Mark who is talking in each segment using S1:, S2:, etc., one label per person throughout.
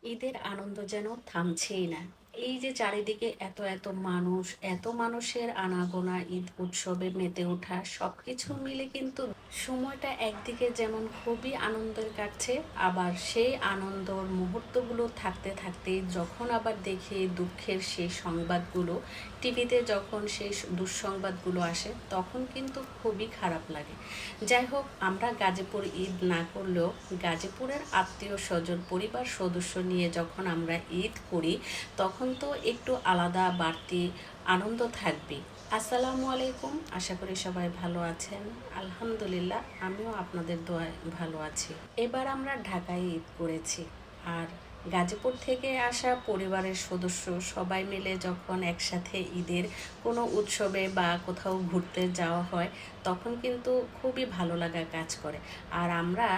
S1: ঈদের আনন্দ যেন থামছেই না। এই যে চারিদিকে এত এত মানুষ, এত মানুষের আনাগোনা, ঈদ উৎসবে মেতে ওঠা সবকিছু মিলে কিন্তু সময়টা একদিকে যেমন খুবই আনন্দের কাটছে, আবার সেই আনন্দর মুহূর্তগুলো থাকতে থাকতে যখন আবার দেখি দুঃখের সেই সংবাদগুলো টিভিতে, যখন সেই দুঃসংবাদগুলো আসে তখন কিন্তু খুবই খারাপ লাগে। যাই হোক, আমরা গাজীপুর ঈদ না করলেও গাজীপুরের আত্মীয় স্বজন পরিবার সদস্য নিয়ে যখন আমরা ঈদ করি তখন তো একটু আলাদা বাড়তি আনন্দ থাকবে। আসসালামু আলাইকুম, আশা করি সবাই ভালো আছেন। আলহামদুলিল্লাহ, আমিও আপনাদের দোয়ায় ভালো আছি। এবার আমরা ঢাকায় ঈদ করেছি, আর গাজীপুর থেকে আসা পরিবারের সদস্য সবাই মিলে যখন একসাথে ঈদের কোনো উৎসবে বা কোথাও ঘুরতে যাওয়া হয় তখন কিন্তু খুবই ভালো লাগা কাজ করে। আর আমরা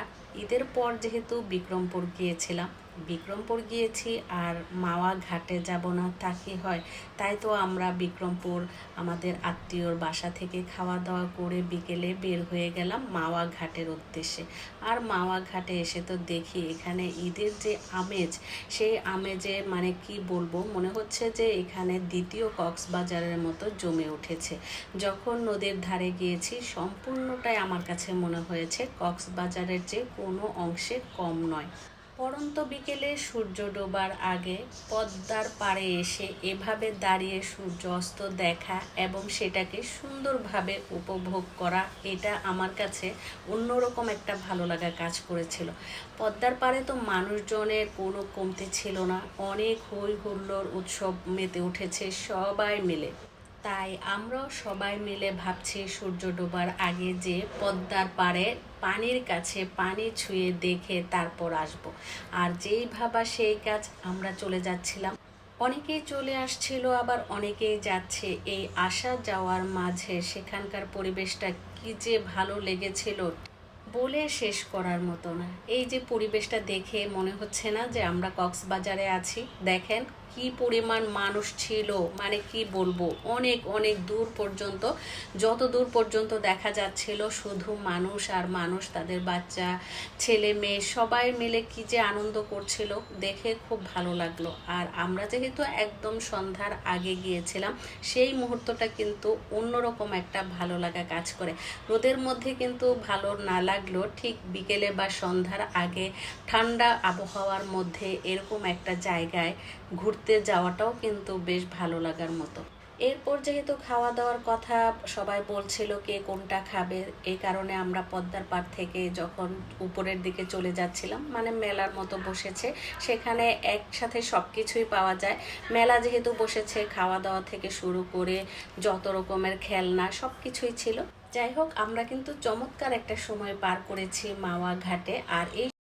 S1: ঈদের পর যেহেতু বিক্রমপুর গিয়েছিলাম, বিক্রমপুর গিয়েছি আর মাওয়া ঘাটে যাব না তা কি হয়, তাই তো আমরা বিক্রমপুর আমাদের আত্মীয়র বাসা থেকে খাওয়া দাওয়া করে বিকেলে বের হয়ে গেলাম মাওয়া ঘাটের উদ্দেশ্যে। আর মাওয়া ঘাটে এসে তো দেখি এখানে ঈদের যে আমেজ, সেই আমেজে মানে কি বলবো, মনে হচ্ছে যে এখানে দ্বিতীয় কক্সবাজারের মতো জমে উঠেছে। যখন নদীর ধারে গিয়েছি সম্পূর্ণটাই আমার কাছে মনে হয়েছে কক্সবাজারের যে কোনো অংশে কম নয়। পড়ন্ত বিকেলে সূর্য ডোবার আগে পদ্মার পাড়ে এসে এভাবে দাঁড়িয়ে সূর্য অস্ত দেখা এবং সেটাকে সুন্দরভাবে উপভোগ করা, এটা আমার কাছে অন্যরকম একটা ভালো লাগা কাজ করেছিল। পদ্মার পাড়ে তো মানুষজনের কোনো কমতি ছিল না, অনেক হই হুল্লোড়, উৎসব মেতে উঠেছে সবাই মিলে। তাই আমরাও সবাই মিলে ভাবছি সূর্য ডোবার আগে যে পদ্মার পাড়ে পানির কাছে পানি ছুঁয়ে দেখে তারপর আসব। আর যেই ভাবা সেই কাজ, আমরা চলে যাচ্ছিলাম। অনেকেই চলে আসছিল, আবার অনেকেই যাচ্ছে। এই আসা যাওয়ার মাঝে সেখানকার পরিবেশটা কি যে ভালো লেগেছিল বলে শেষ করার মতো না। এই যে পরিবেশটা দেখে মনে হচ্ছে না যে আমরা কক্সবাজারে আছি। দেখেন কি পরিমাণ মানুষ ছিল, মানে কি বলবো, অনেক অনেক দূর পর্যন্ত, যত দূর পর্যন্ত দেখা যাচ্ছিল শুধু মানুষ আর মানুষ, তাদের বাচ্চা ছেলে মেয়ে সবাই মিলে কি যে আনন্দ করছিল, দেখে খুব ভালো লাগলো। আর আমরা যেহেতু একদম সন্ধ্যার আগে গিয়েছিলাম, সেই মুহূর্তটা কিন্তু অন্যরকম একটা ভালো লাগা কাজ করে। রোদের মধ্যে কিন্তু ভালো না লাগলেও ঠিক বিকেলে বা সন্ধ্যার আগে ঠান্ডা আবহাওয়ার মধ্যে এরকম একটা জায়গায় ঘুরতে যাওয়াটাও কিন্তু বেশ ভালো লাগার মতো। এরপর যেহেতু খাওয়া দাওয়ার কথা সবাই বলছিল কে কোনটা খাবে, এই কারণে আমরা পদ্মার পাড় থেকে যখন উপরের দিকে চলে যাচ্ছিলাম, মানে মেলার মতো বসেছে, সেখানে একসাথে সব কিছুই পাওয়া যায়। মেলা যেহেতু বসেছে, খাওয়া দাওয়া থেকে শুরু করে যত রকমের খেলনা সব কিছুই ছিল। যাই হোক, আমরা কিন্তু চমৎকার একটা সময় পার করেছি মাওয়া ঘাটে। আর এই